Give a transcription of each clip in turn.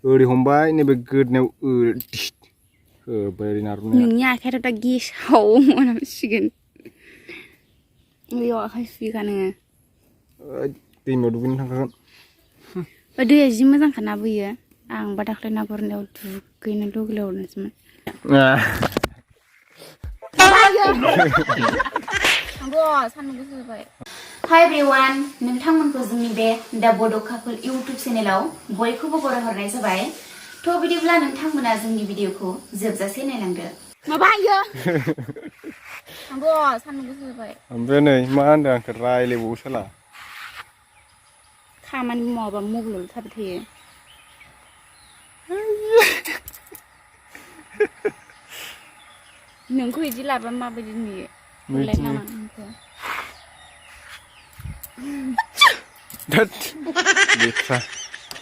ओरै हमबाय नैबे गोदनायाव होबाय नारनाया नोंनि आखाइयाथ' दा गेसाव मोनामसिगोन बेयाव आखाइ सुयोखा नोङो दैमायाव दुगैनो थांखागोन दैया जि मोजांखा ना बोयो आंबा दाख्लै ना गुरनायाव दुगैनो लुगैलायहरनोसैमोन सान्दुं गोसा जाबाय हाय एभ्रिवान नोंथांमोनखौ जोंनि बे दा बड' कापोल इउटुब चेनेलाव बयखौबो बरायहरनाय जाबाय थ' बिदिब्ला नोंथांमोना जोंनि भिडिअखौ जोबजासे नायलांदो माबा इयो सान्दुं गोसा जाबाय ओमफ्राय नै मा होनदों आंखौ रायलायबावो साला खामानि मावाबा मबाइलावल' थाबाय थायो नोंखौ इदि लाबा माबायदि नुयो हरलाय नामा नोंखौ लेथ्रा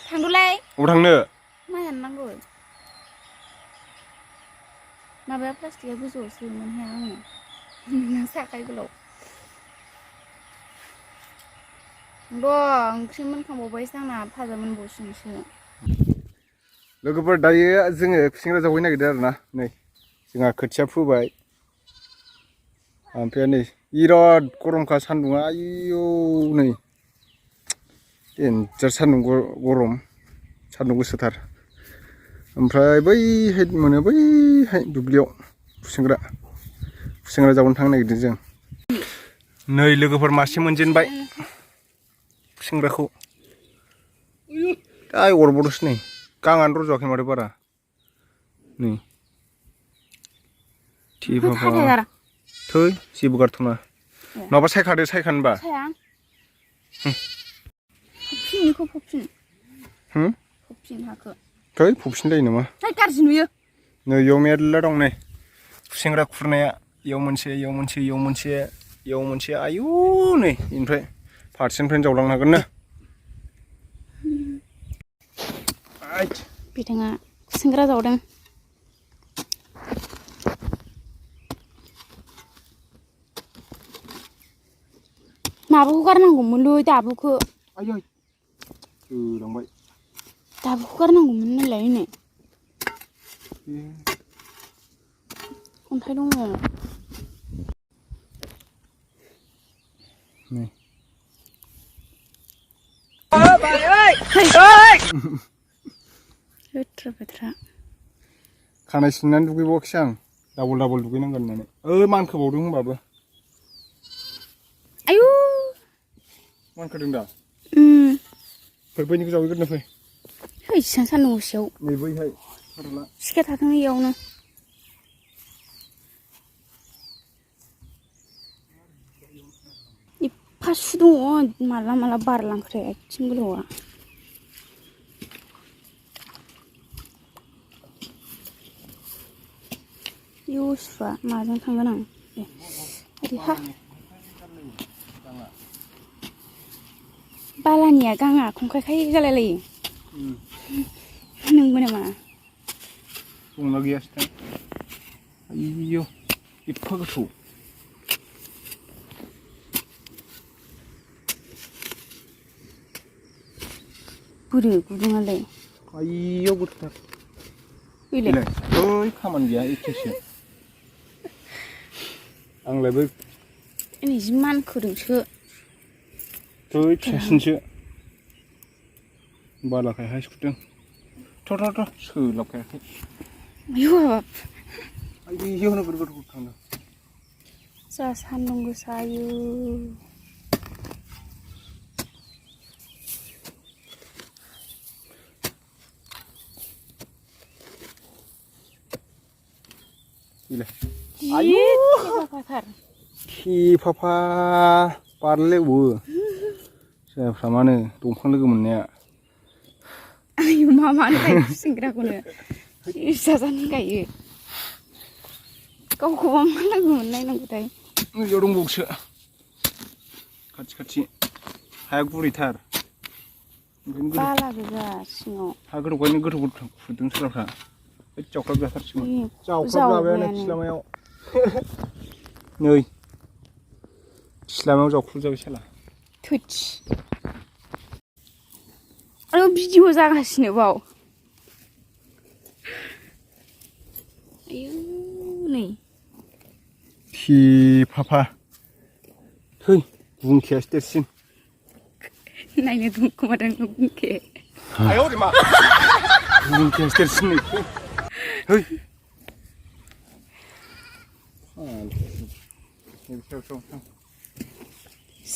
थांदोलाय अबाव थांनो माइ हाननांगौ माबाया प्लास्टिकआ गोजौआवसो मोनहाया आङो नोंना साखाय गोलाव ओंख्रि मोनखांबावबायसो आंना भाजा मोनबावसिगोनसो लोगोफोर दायो जोङो खुसेंग्रा जावहैनो नागिरदों आरोना नै जोंहा खोथिया फोबाय ओमफ्राय नै बिराद गरमखा सान्दुंआ आयौ नै देन्जार सान्दुं गरम सान्दुं गोसाथार ओमफ्राय बैहाय मोनो बैहाय दुब्लियाव खुसेंग्रा जावनो थांनो नागिरदों जों नै लोगोफोर मासे मोनजेनबाय खुसेंग्राखौ दा अरबावदोंसो नै गांआनो रज'वाखै माथो बारा नै थै जेबो गारथ'ना नङाबा सायखादो सायखानोबा फबफिन हाखो थै फबफिन जायो नामा गाज्रि नुयो नै इयाव मेरला दं नै खुसेंग्रा खुरनाया इयाव मोनसे इयाव मोनसे इयाव मोनसे इयाव मोनसे आयु नै ओमफ्राय फारसेनिफ्रायनो जावलांनो हागोन ना बिथाङा खुसेंग्रा जावदों माबाखौ गारनांगौमोनलै दाबुखौ आयै होलांबाय दाबुखौ गारनांगौमोन नालाय नै अन्थाइ दङ नै लेथ्रा फेथ्रा खानाय सिननानै दुगैबावाखैसै आं डाबल दुगैनांगोन होननानै मानखोबावदों होनबाबो आयु मानखोदों दा फै बैनिखौ जावैग्रोनो फै इसेबां सान्दुं गोसायाव नै बैहाय सिखाया थाथों इयावनो एफा सु दङ माला बारलांखो आथिं गोलावा इउसुआ माजों थांगोन आं हा बालानिया गाङा खंखायखाय जालायलायो नंगौ नामा दंना गैयासो थाय आयौ एफा गोथौ बोरो गुदुङालाय आयौ गोथौथार ओइलाय ओइ खामानि गैया एखेसो आंलाय बै नै जि मानखोदोंसो थै फिसासिनसो बालाखाय हायसुदों थ' सोलाबखायाखै आयौ हाबाब आयौ नोगोर गोथौ थांदों जा सान्दुं गोसा आयु आयु खेफाफा बारलेवो जायफ्रा मानो दंफां लोगो मोननाया आयु मा मानो गायो खुसेंग्राखौनो जाजानो गायो गावखौबा मा लोगो मोननाय नांगौथाय इयाव दंबावोसो खाथि हाया गुरैथार बाला गोजा सिङाव हा गोथौखायनो गोथौ खुरदों सोरबाफ्रा जावख्लाब जाथारसिगोन जावख्लाब जाबायानो सिलामायाव नै सिलामायाव जावख्लाब जाबाय साला थोथस आरो भिडिअ जागासिनो बाव Ayo नै Hi papa. Hei, bungkयासो देरसिन. नायनो दुंखोमादों बुंखे. आयौ रे मा. Bungkयासो देरसिन नै. Hei.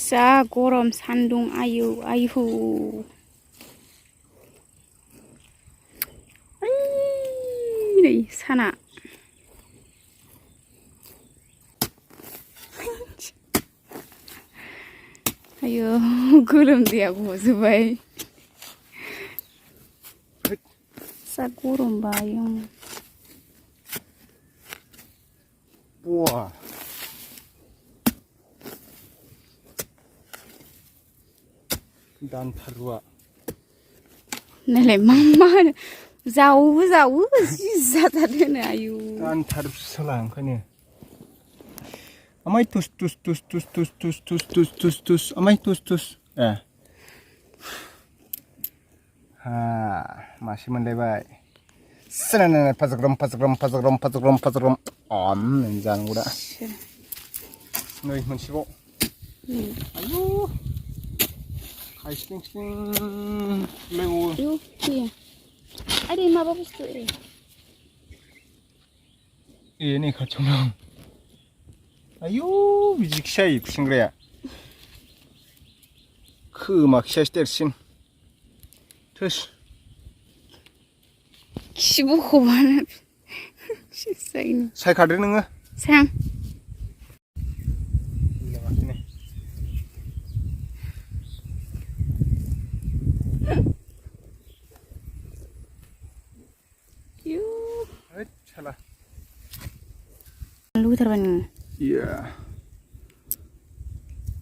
जा गरम सान्दुं आयौ आयौ. नै साना. Ayo, गोलोमदैया गजोबबाय. जा गरम बायो. Wah. Dan tarua. Nalai mama jauh sih zatadene ayo. Dan taruh salah angkanya. Amai tus. Amai tus. Ha, masih mendebai. Senang pasagrom. Jangan udah. Nih mensibo. Ayo. Hai sling. Lewu. Ayo, iya. Ada apa bustu ini? Ini kacang. Ayo, biji kisah kusingraya. Kema kisah tersin. Terus. Sibu kowana. Sayang. Saya kader nengah. Sayang. Yuk. Salah. Lu terbang. Iya.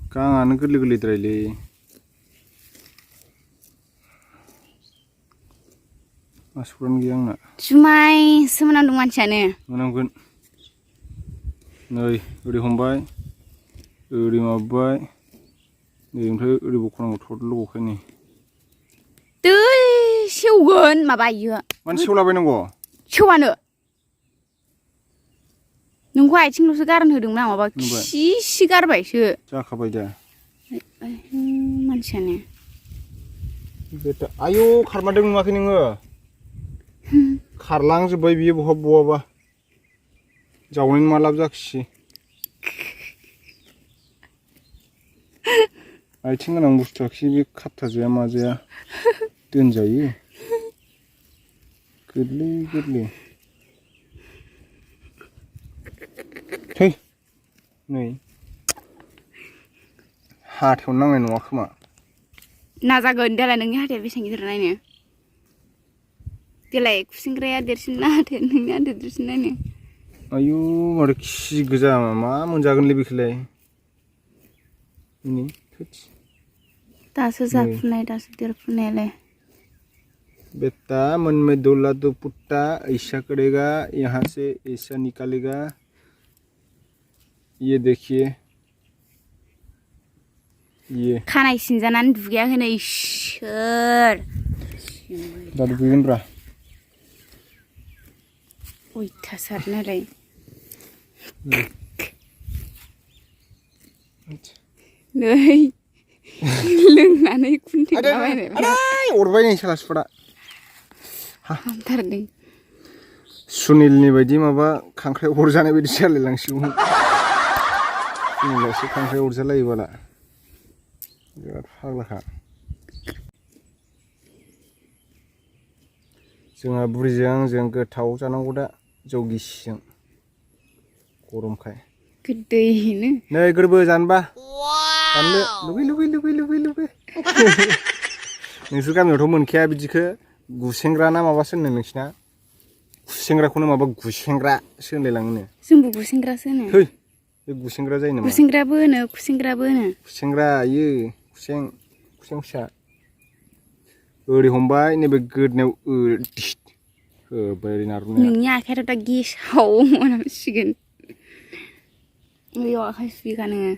Kangen geli terali. Masukan giang nak. Cumai semenandung mancane. Menanggun. Nih, udah hombai. Udah mabai. Nih, udah bukan ngotot lu bukan nih. Tuh, siugan mabayu. Man siula benenggo. Siuanu. Nunggu aja lu sekarang hidung nama apa? Sigar baik. Cakap aja. Mancane. Beta, ayo karmadeng makin nge. Karlang sebaik biar buah bah. Jauhin malap jaksi. Ayo tinggal nang bustu jaksi bi kata aja maja. Tunjai. Geli. Hei, nih. Hati orang yang nuak mah. Nazagon dia lah nengnya hati bisa gitu nanya. Dia lah kusingraya dari sini hati nengnya ada dari sini nih. Ayo, mereka sih kerja mama, menjaga lebih kelai. Ini, Tas zapnai, tas dirpunai le. बेटा मन में डोला तो पुट्टा ऐसा करेगा यहाँ से ऐसा निकालेगा ये देखिए ये खाना सिंजानानै दुगैया होनो इसोर दा दुगैगोन ब्रा अयथासारनालाय नै लोंनानै खुन्थेलाबायनाय आइ अरबाय नै साला सुफोरा हामथारदों सुनिलनि बायदि माबा खांख्राइ अरजानाय बायदि जालायलांसिगौ सुनिलासो खांख्राइ अरजालायोबाला बिराद फाग्लाखा जोंहा बुरिजों आंजों गोथाव जानांगौ दा जौ गिसिजों गरमखाय गोदैनो नै गोरबो जानोबा दाननो लुबै नोंसोर गामियावथ' मोनखाया बिदिखो गुसेंग्रा ना माबासो होनो नोंसिना गुसेंग्राखौनो माबा गुसेंग्रासो होनलायलाङोनो जोंबो गुसेंग्रासो होनो है बे गुसेंग्रा जायो नामा गुसेंग्राबो होनो खुसेंग्राबो होनो खुसेंग्रा इयो खुसें फिसा ओरै हमबाय नैबे गोदनायाव होबाय ओरै नारनाया नोंनि आखायाथ' दा गेसाव मोनामसिगोन बैयाव आखाइ सुयोखा नोङो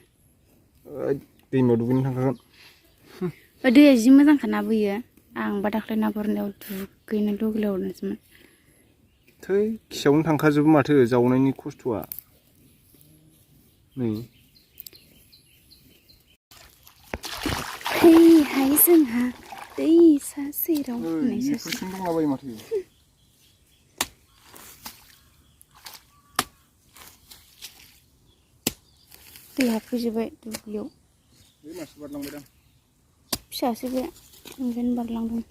दैमायाव दुगैनो थांखागोन दैया जि मोजांखा ना बैयो आंबा दाख्लै ना गुरनायाव दुगैनो लुगैलायहरनोसैमोन थै खियावनो थांखाजोबो माथो जावनायनि खस्थ'आ नै फैहाय जोंहा दैसा सेराव होननाय सासे बेफोरसिम दंलाबायो माथो दै हाबफैजोब्बाय दुब्लियाव बे मासे बारलांबाय दां फिसासो बे ओंखायनो बारलांदों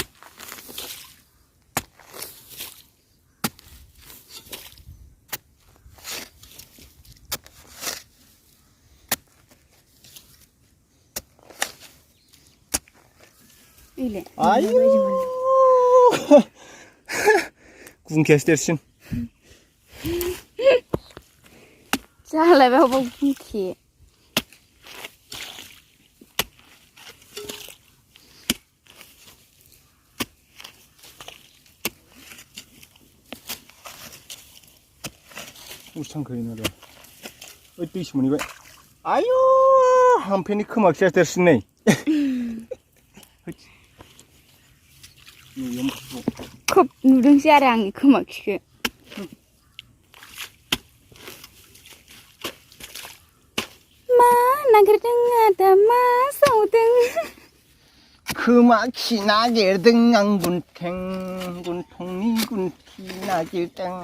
इले आयु गुंखियासो देरसिन जालायबाय अबाव गुंखि उसांखोयो आरो ओइ दैसो मोनहैबाय आयु हामफेनि खोमा खियासो देरसिन नै खोब नुदोंसै आरो आंनि खोमा खिखो मा नागिरदों आदा मा सावदों खोमा खि नागिरदों आं गुन्थें गुन्थंनि गुन्थि नागिरदों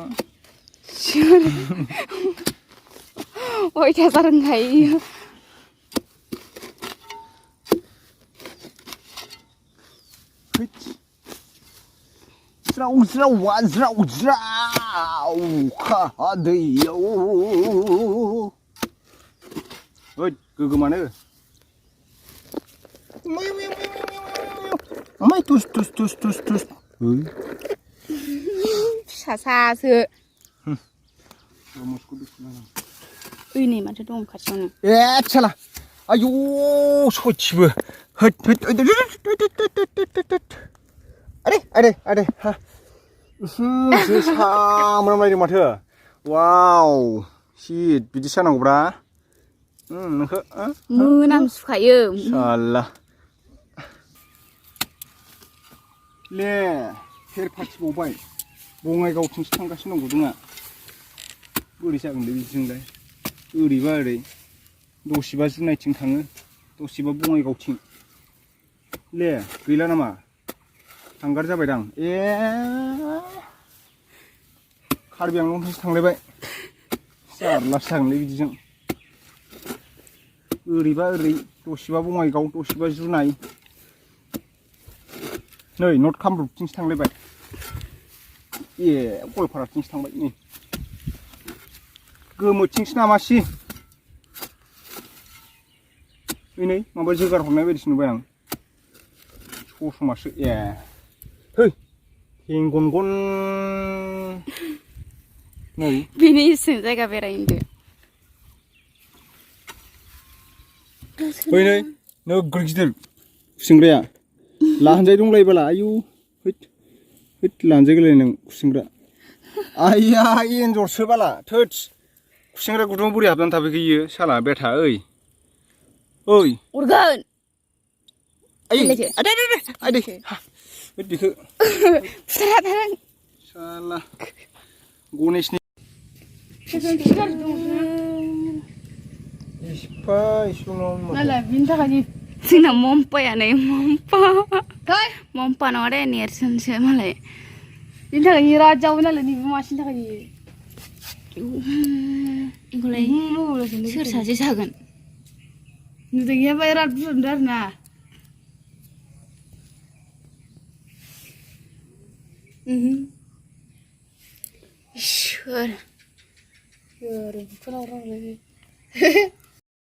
अयथासार होनखायो ज्राव ज्रावा ज्राव ज्राव दैयाव ओइ गोगोमानो ओमफ्राय तुस तुस तुस तुस तुस फिसासासो ओइ नै माथो दं खाथियावनो ए साला आयौ सयथिबो होद होद आरे आरे आरे हा जोसा मोनामलायदों माथो वाव हिट बिदि जानांगौब्रा नोंखौ मोनामसुखायो साला ले फेर फाथिबावबाय बङाइगावथिंसो थांगासिनो दं गुदुङा बोरै जागोनलै बिदिजोंलाय ओरैबा ओरै दसेबा जुनायथिं थाङो दसेबा बङाइगावथिं ले गैला नामा हांगार जाबायदां ए कार्बि आंलंथिंसो थांलायबाय जारलासो जागोनलै बिदिजों ओरैबा ओरै दसेबा बङाइगाव दसेबा जुनाय नै नर्थ कामरुपथिंसो थांलायबाय ए गवालपाराथिंसो थांबाय नै गोमोथिंसो नामासि नै माबा जोगार हरनाय बायदिसो नुबाय आं ससमासो ए है हेंगनगन नै बेनि इसिं जायगा बेरायनो फै नै नोगोर गिदिर खुसेंग्राया लानजाय दंलायोबाला आयु हैद हैद लानजाय गोलाय नों खुसेंग्रा आइया एन्जरसो बाला थोदस खुसेंग्रा गुदुङाव बोरै हाबनानै थाफैखो इयो साला बेथा ओइ ओइ अरगोन आयै आदे आदे आदे हैद बेखौ साला गनेशनि इसिफा इसिबाङाव मालाय बिनि थाखायनो जोंना मम्पाया नै मम्पा नङा दे नेरसोनसो मालाय बिनि थाखायनो बिराद जावो नालाय नैबे मासेनि थाखायनो बेखौलाय सोर सासे जागोन नुदों इयाबा बिराद बुरजा नुदों आरो ना सोर बुखोना हरनांगौ